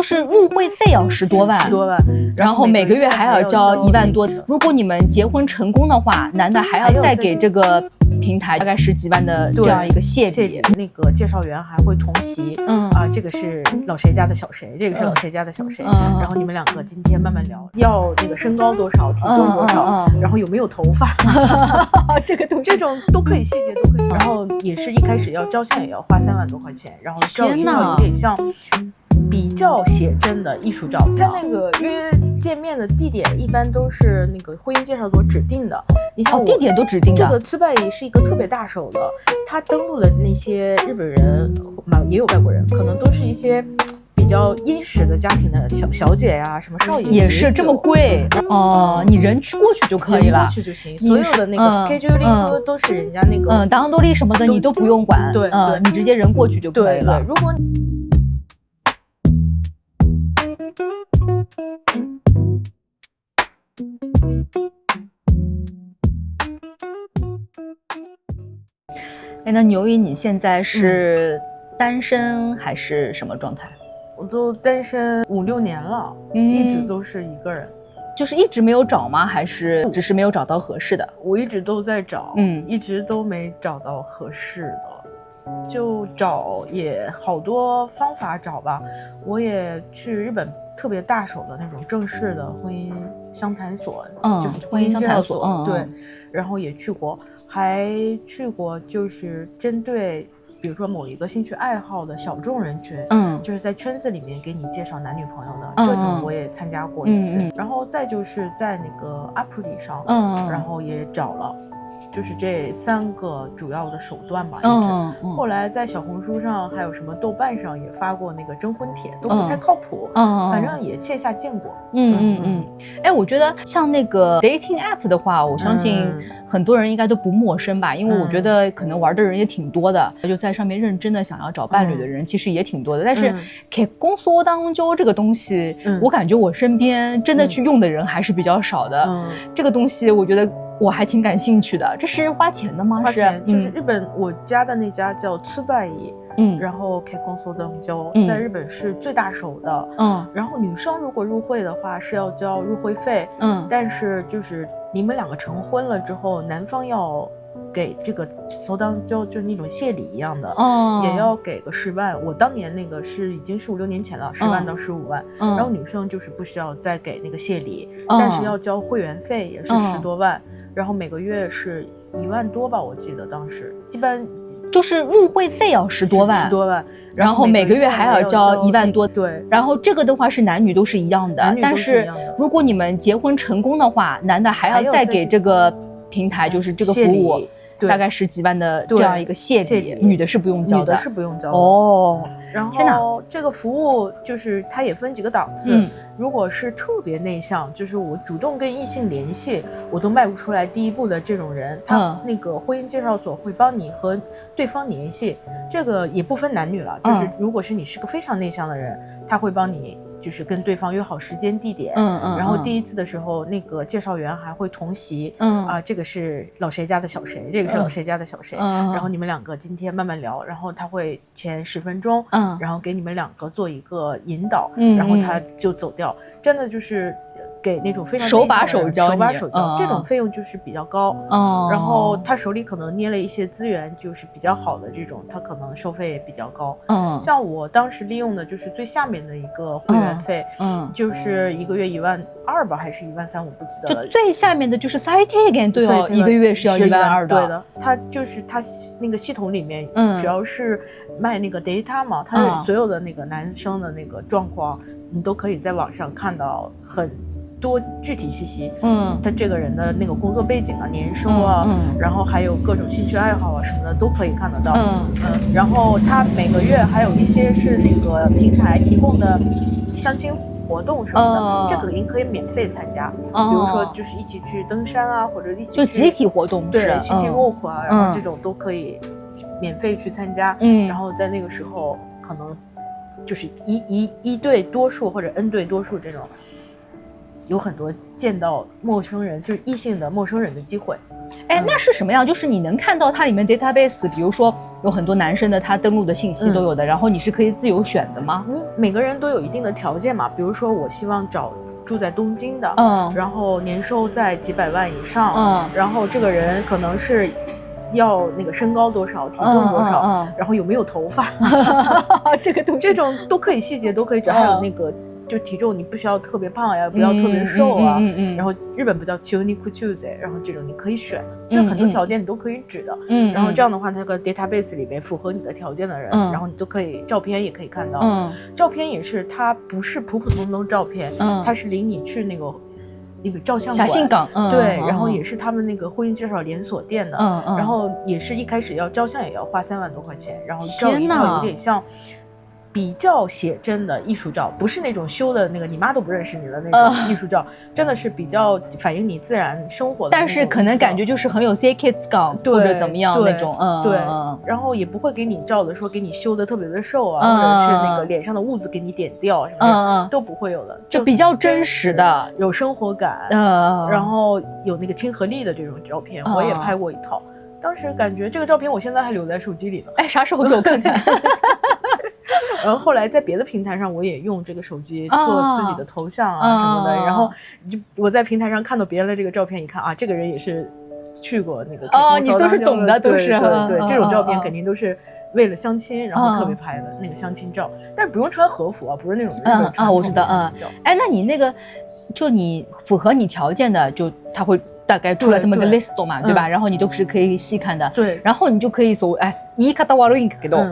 就是入会费要10多万，然后每个月还要交1万多。如果你们结婚成功的话，男的还要再给这个平台大概10几万的这样一个谢礼。那个介绍员还会同席，这个是老谁家的小谁，这个是老谁家的小谁，然后你们两个今天慢慢聊，要那个身高多少，体重多少，然后有没有头发，这种都可以，细节都可以。然后也是一开始要照相也要花3万多块钱，然后照一照有点像比较写真的艺术照。他那个约见面的地点一般都是那个婚姻介绍所指定的。你像地点都指定的。这个茨拜也是一个特别大手的，他登录的那些日本人也有外国人，可能都是一些比较殷实的家庭的小姐呀，什么少爷也是这么贵你人去过去就可以了，过去就行。所有的那个 scheduling 都是人家那个当多利什么的你都不用管，对，你直接人过去就可以了。对，如果那牛姨你现在是单身还是什么状态？我都单身5、6年了，一直都是一个人。就是一直没有找吗？还是只是没有找到合适的？我一直都在找，一直都没找到合适的，就找也好多方法找吧。我也去日本特别大手的那种正式的婚姻相谈所，就是婚姻介绍所，对，然后也去过，还去过就是针对比如说某一个兴趣爱好的小众人群，就是在圈子里面给你介绍男女朋友的，这种我也参加过一次。然后再就是在那个 App 里上，然后也找了，就是这3个主要的手段吧，一直。后来在小红书上还有什么豆瓣上也发过那个征婚帖，都不太靠谱，反正也线下见过。我觉得像那个 dating app 的话，我相信很多人应该都不陌生吧，因为我觉得可能玩的人也挺多的，就在上面认真的想要找伴侣的人其实也挺多的。但是公소당 죠这个东西，我感觉我身边真的去用的人还是比较少的。这个东西我觉得我还挺感兴趣的。这是花钱的吗？花钱，就是日本我家的那家叫茨拜伊，然后公소당 죠在日本是最大手的。然后女生如果入会的话是要交入会费，但是就是你们2个成婚了之后，男方要给这个소당 죠就是那种谢礼一样的，也要给个10万。我当年那个是已经是5、6年前了，10万到15万。然后女生就是不需要再给那个谢礼，但是要交会员费，也是10多万。然后每个月是1万多吧，我记得当时基本就是入会费要10多万，然后每个月还要交1万多。对，然后这个的话是男女都是一样的，但是如果你们结婚成功的话，男的还要再给这个平台就是这个服务大概10几万的这样一个谢礼，女的是不用交的。女的是不用交的。然后这个服务就是它也分几个档次，如果是特别内向，就是我主动跟异性联系我都迈不出来第一步的这种人，他那个婚姻介绍所会帮你和对方联系，这个也不分男女了，就是如果是你是个非常内向的人，他会帮你就是跟对方约好时间地点，然后第一次的时候那个介绍员还会同席，这个是老谁家的小谁，这个是老谁家的小谁，然后你们2个今天慢慢聊，然后他会前10分钟，然后给你们2个做一个引导，然后他就走掉，真的就是给那种非常手把手教，这种费用就是比较高，然后他手里可能捏了一些资源，就是比较好的这种，他可能收费也比较高。像我当时利用的就是最下面的一个会员费，就是一个月1万2吧，还是1万3，我不记得了。就最下面的就是最低限度要一个月是要1万2的。对的，他就是他那个系统里面，主要是卖那个 data 嘛，他所有的那个男生的那个状况，你都可以在网上看到很多具体信息，他这个人的那个工作背景啊、年收啊，然后还有各种兴趣爱好啊什么的都可以看得到，然后他每个月还有一些是那个平台提供的相亲活动什么的，这个您可以免费参加，比如说就是一起去登山啊，或者一起就集体活动，对，City Walk 啊，然后这种都可以免费去参加，然后在那个时候可能就是一对多数或者 N 对多数这种。有很多见到陌生人，就是异性的陌生人的机会。哎，那是什么样？就是你能看到它里面 database， 比如说有很多男生的他登录的信息都有的，然后你是可以自由选的吗？你每个人都有一定的条件嘛，比如说我希望找住在东京的，然后年收在几百万以上，然后这个人可能是要那个身高多少，体重多少，然后有没有头发，这种都可以，细节都可以找，还有那个。就体重你不需要特别胖呀，不要特别瘦啊，然后日本不叫 chunikuchuze， 然后这种你可以选的，就很多条件你都可以指的，然后这样的话，那个 database 里面符合你的条件的人，然后你都可以，照片也可以看到，照片也是，它不是普普通通照片，它是领你去那个照相馆，霞信港，对，然后也是他们那个婚姻介绍连锁店的，然后也是一开始要照相也要花3万多块钱，然后照一照有点像。比较写真的艺术照，不是那种修的那个你妈都不认识你的那种艺术照，真的是比较反映你自然生活的。但是可能感觉就是很有 C Kids 感，或者怎么样那种，对，然后也不会给你照的说给你修的特别的瘦啊，或者是那个脸上的痦子给你点掉什么的，都不会有的，就比较真实的，有生活感，然后有那个亲和力的这种照片，我也拍过一套。当时感觉这个照片我现在还留在手机里呢。哎，啥时候给我看看？然后后来在别的平台上，我也用这个手机做自己的头像啊什么的。然后我在平台上看到别人的这个照片，一看啊，这个人也是去过那个你都是懂的，都是对，这种照片肯定都是为了相亲，然后特别拍的那个相亲照，但是不用穿和服啊，不是那种日本传统的相亲照。哎，那你那个就你符合你条件的，就他会大概出来这么个 list 嘛，对吧？然后你都是可以细看的，对，然后你就可以言い方悪いけど。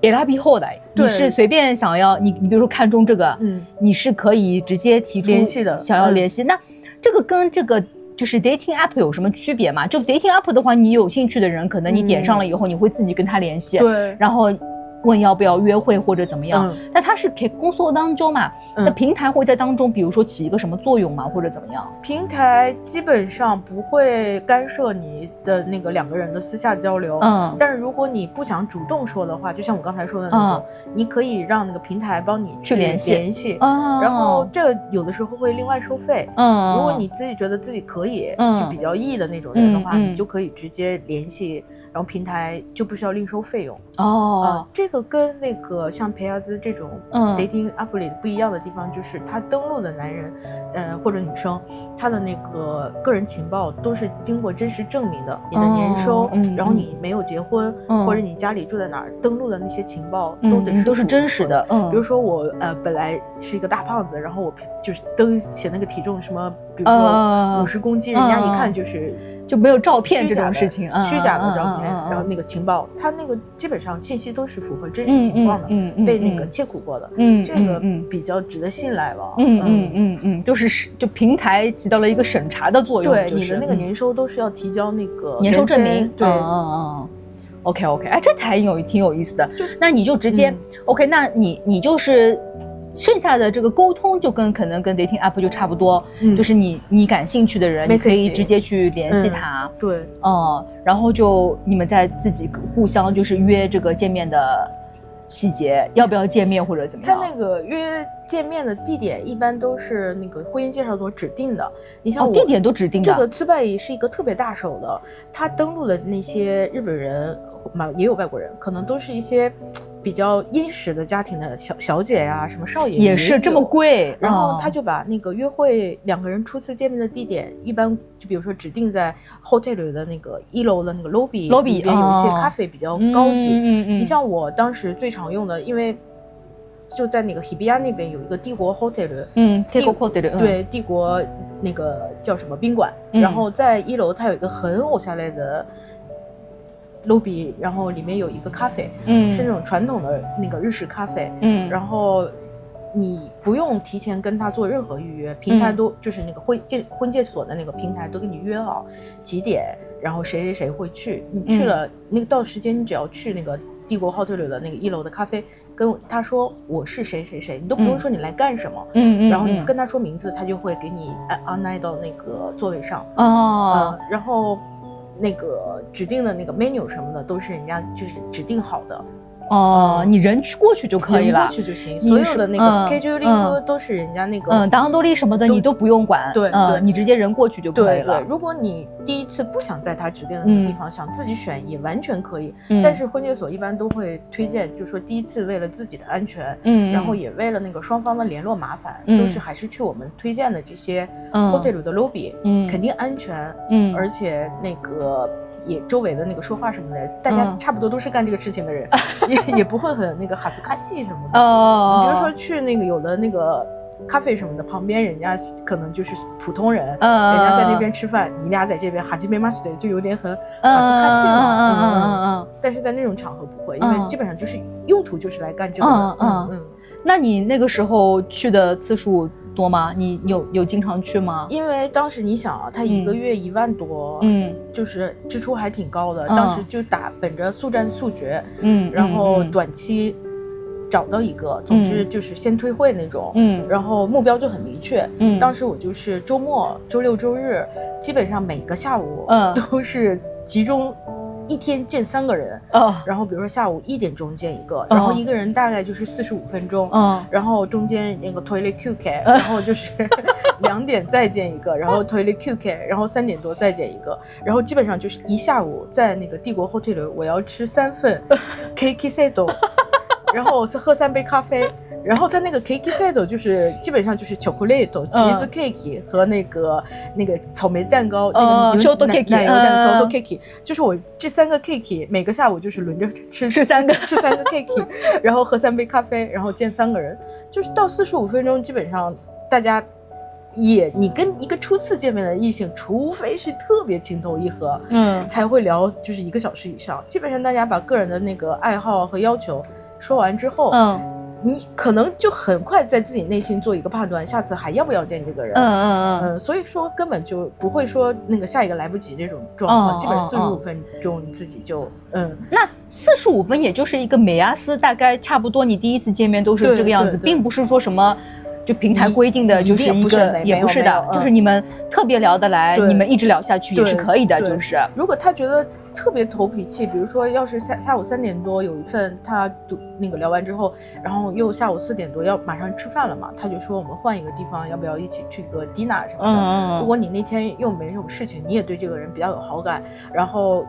選び放題，你是随便想要你比如说看中这个，你是可以直接提出联系的，想要联系。那这个跟这个就是 dating app 有什么区别吗？就 dating app 的话，你有兴趣的人，可能你点上了以后，你会自己跟他联系，对，然后问要不要约会或者怎么样。但它是工作当中嘛，那平台会在当中，比如说起一个什么作用吗，或者怎么样？平台基本上不会干涉你的那个2个人的私下交流，但是如果你不想主动说的话，就像我刚才说的那种，你可以让那个平台帮你去联系，然后这个有的时候会另外收费，如果你自己觉得自己可以，就比较 E 的那种人的话，你就可以直接联系，然后平台就不需要另收费用。这个跟那个像培亚兹这种 dating app 里不一样的地方，就是他登录的男人，或者女生，他的那个个人情报都是经过真实证明的，你的年收，然后你没有结婚，或者你家里住在哪儿，登录的那些情报都是真实的。比如说我本来是一个大胖子，然后我就是写那个体重什么，比如说50公斤，人家一看就没有照片这种事情，虚假的照片，然后那个情报，它那个基本上信息都是符合真实情况的，被那个切苦过的，这个比较值得信赖了。就平台起到了一个审查的作用，对，你的那个年收都是要提交那个年收证明，对，OK， 哎，这还挺有意思的。那你就直接 OK， 那你就是。剩下的这个沟通就可能跟 dating app 就差不多，就是你感兴趣的人，你可以直接去联系他，对，然后就你们再自己互相就是约这个见面的细节，要不要见面或者怎么样？他那个约见面的地点一般都是那个婚姻介绍所指定的，你像地点都指定的。这个Tsubai是一个特别大手的，他登录的那些日本人嘛，也有外国人，可能都是一些。比较殷实的家庭的小姐呀，什么少爷也是这么贵，然后他就把那个约会2个人初次见面的地点，一般就比如说指定在 hotel 的那个1楼的那个 lobby 里边有一些咖啡比较高级。你像我当时最常用的，因为就在那个 Hibiya 那边有一个帝国 hotel， 帝国 hotel， 对，帝国那个叫什么宾馆，然后在1楼它有一个很欧下来的。lobby， 然后里面有一个咖啡，是那种传统的那个日式咖啡，然后你不用提前跟他做任何预约，平台都就是那个婚介所的那个平台都给你约好几点，然后谁会去，你去了那个到时间，你只要去那个帝国 hotel 的那个1楼的咖啡，跟他说我是谁，你都不用说你来干什么，然后你跟他说名字，他就会给你安排到那个座位上，然后。那个指定的那个 menu 什么的都是人家就是指定好的，哦，你人过去就可以了，人过去就行，所有的那个 scheduling 都是人家那个当多利什么的你都不用管，对，你直接人过去就可以了。对，如果你第一次不想在他指定的那个地方，想自己选也完全可以。但是婚介所一般都会推荐，就是说第一次为了自己的安全，然后也为了那个双方的联络麻烦，都是还是去我们推荐的这些 hotel 的 lobby，肯定安全，而且那个。也周围的那个说话什么的，大家差不多都是干这个事情的人，也不会很那个哈兹卡西什么的。你比如说去那个有的那个咖啡什么的，旁边人家可能就是普通人，人家在那边吃饭，你俩在这边哈基梅马西的，就有点很哈兹卡西嘛。但是在那种场合不会，因为基本上就是用途就是来干这个的。那你那个时候去的次数多吗？你有经常去吗？因为当时你想啊，他一个月1万多，就是支出还挺高的。当时就本着速战速决，然后短期找到一个，总之就是先退会那种，然后目标就很明确。当时我就是周末、周六、周日，基本上每个下午都是集中。一天见3个人，然后比如说下午1点钟见一个，然后一个人大概就是45分钟，然后中间那个 toilet QK， 然后就是2点再见一个，然後 toilet QK， 然后3点多再见一个，然后基本上就是一下午在那个帝国 hotel 我要吃3份 cake set， 然后喝3杯咖啡。然后它那个 cake set 就是基本上就是巧克力、cheese cake 和那个草莓蛋糕，那个奶油蛋糕 cake， 就是我这3个 cake 每个下午就是轮着吃3个cake， 然后喝3杯咖啡，然后见3个人，就是到45分钟基本上大家你跟一个初次见面的异性，除非是特别情投意合，才会聊就是1个小时以上。基本上大家把个人的那个爱好和要求说完之后，你可能就很快在自己内心做一个判断，下次还要不要见这个人。所以说根本就不会说那个下一个来不及这种状况，基本45分钟你自己就那45分也就是一个美亚斯，大概差不多你第一次见面都是这个样子，并不是说什么就平台规定的就是一个，也不是的，就是你们特别聊得来，你们一直聊下去也是可以的。就是如果他觉得特别投脾气，比如说要是下午3点多有一份，他那个聊完之后，然后又下午4点多要马上吃饭了嘛，他就说我们换一个地方，要不要一起去个 dinner 什么的。如果你那天又没什么事情，你也对这个人比较有好感，然后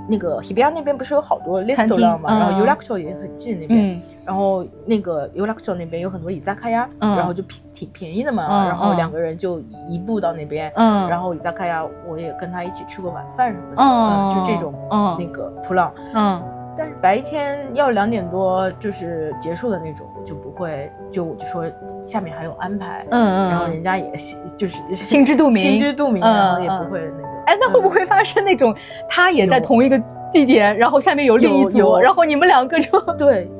那个 Hibiya 那边不是有好多 restaurant 嘛，然后 Yurakucho 也很近那边，然后那个 Yurakucho 那边有很多izakaya，然后就挺便宜的嘛，然后2个人就一步到那边，然后izakaya我也跟他一起吃过晚饭什么的，就这种那个 plan。但是白天要2点多就是结束的那种，我就不会，我就说下面还有安排，然后人家也就是心知肚明，然后也不会那个。那会不会发生那种他也在同一个地点，然后下面有另一组，然后你们2个就对，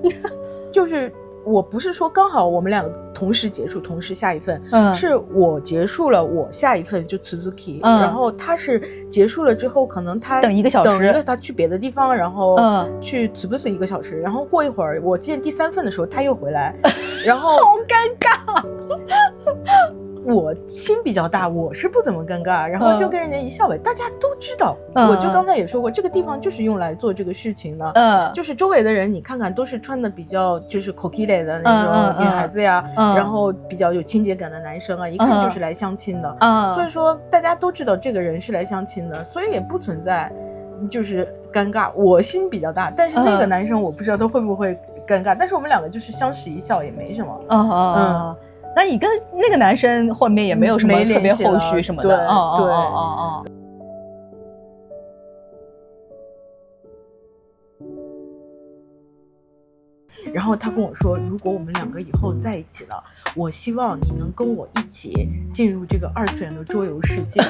就是我不是说刚好我们2个同时结束，同时下一份，是我结束了，我下一份就 Tsuzuki，然后他是结束了之后，可能他等1个小时，他去别的地方，然后去 Tsubus 1个小时，然后过一会儿我见第3份的时候他又回来，然后好尴尬。我心比较大，我是不怎么尴尬，然后就跟人家一笑呗，大家都知道。我就刚才也说过，这个地方就是用来做这个事情的。就是周围的人，你看看都是穿的比较就是 kokile 的那种女孩子呀，然后比较有清洁感的男生啊，一看就是来相亲的。所以说大家都知道这个人是来相亲的，所以也不存在就是尴尬。我心比较大，但是那个男生我不知道他会不会尴尬，但是我们2个就是相视一笑，也没什么。那你跟那个男生后面也没有什么特别后续什么的？对。然后他跟我说，如果我们2个以后在一起了，我希望你能跟我一起进入这个2次元的桌游世界。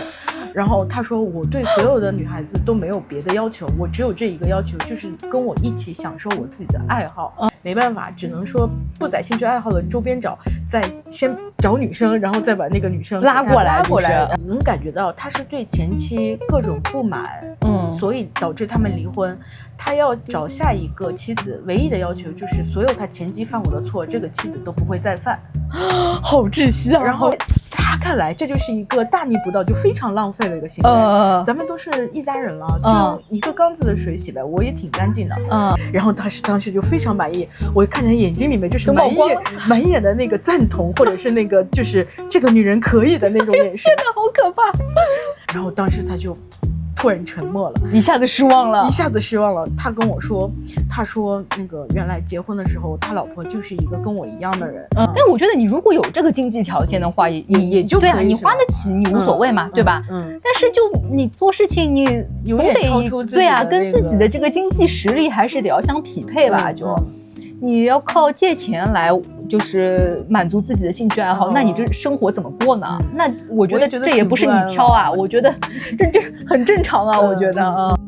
然后他说，我对所有的女孩子都没有别的要求，我只有这一个要求，就是跟我一起享受我自己的爱好。没办法，只能说不在兴趣爱好的周边找，再先找女生，然后再把那个女生拉过来，能感觉到他是对前妻各种不满，所以导致他们离婚。他要找下一个妻子，唯一的要求就是所有他前妻犯过的错，这个妻子都不会再犯。好窒息啊！然后他看来这就是一个大逆不道就非常浪费的一个行为。咱们都是一家人了，就一个缸子的水洗呗，我也挺干净的。然后当时就非常满意，我看见眼睛里面就是满眼的那个赞同，或者是那个就是这个女人可以的那种眼神。真的好可怕。然后当时他就突然沉默了，一下子失望了。他跟我说，他说那个原来结婚的时候，他老婆就是一个跟我一样的人。但我觉得你如果有这个经济条件的话，也就可以，对啊，你花得起，你无所谓嘛，对吧？但是就你做事情，你有点超出自己的对啊，跟自己的这个经济实力还是得要相匹配吧，你要靠借钱来就是满足自己的兴趣爱好，那你这生活怎么过呢？那我觉得这也不是你挑啊，我觉得这很正常啊，我觉得